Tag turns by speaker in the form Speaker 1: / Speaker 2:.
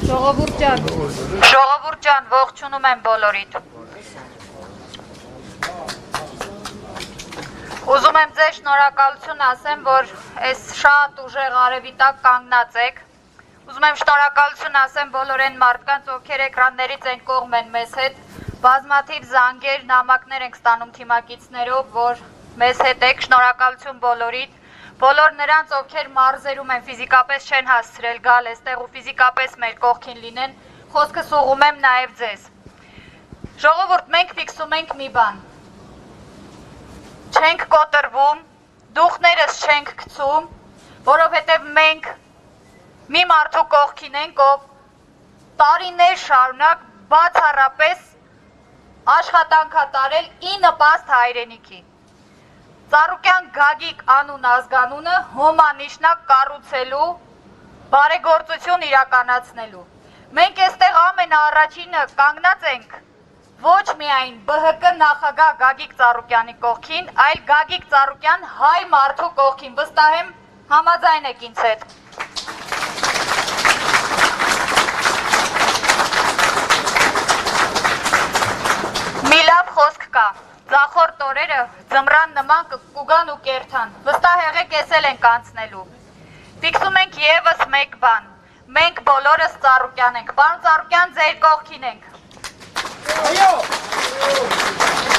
Speaker 1: Ժողովուրդ ջան, ողջունում եմ բոլորիդ։ Ուզում եմ ձեզ շնորհակալություն ասեմ, որ այս շատ ուժեղ արևի տակ կանգնած եք։ Ուզում եմ շնորհակալություն ասեմ բոլոր այն մարդկանց, ովքեր էկրաններից են կողմ են մեզ հետ, բազմաթիվ զանգեր, նամակներ ենք ստանում թիմակիցներով, որ մեզ հետ եք, շնորհակալություն բոլորիդ, բոլոր նրանց, ովքեր մարզերում են, ֆիզիկապես չեն հասցրել գալ այստեղ ու ֆիզիկապես մեր կողքին լինեն, խոսքս ուղղում եմ նաև ձեզ։ Ժողովուրդ, մենք ֆիքսում ենք մի բան։ Չենք կոտրվում, դուխներս չենք գցում, որովհետև մենք մի մարդու կողքին ենք, ով տարիներ շարունակ բացառապես աշխատանք է տարել ի նպաստ հայրենիքի։ Ծառուկյան Գագիկ անուն ազգանունը հոմանիշնակ կառուցելու, բարեգործություն իրականացնելու։ Մենք այստեղ ամենաառաջինը կանգնած ենք ոչ միայն ԲՀԿ նախագահ Գագիկ Ծառուկյանի կողքին, այլ Գագիկ Ծառուկյան հայ մարդու կողքին, վստահ եմ համաձայն եք ինձ հետ։ Մի լավ խոսք կա, ձախորդ օրերը ձմռան նման կուգան ու կերթան, վստահ եղեք ես էլ ենք անցնելու։ Ֆիքսում ենք ևս մեկ բան, մենք բոլորս Ծառուկյան ենք, պարոն Ծառուկյան ձեր կողքին ենք։ Այո!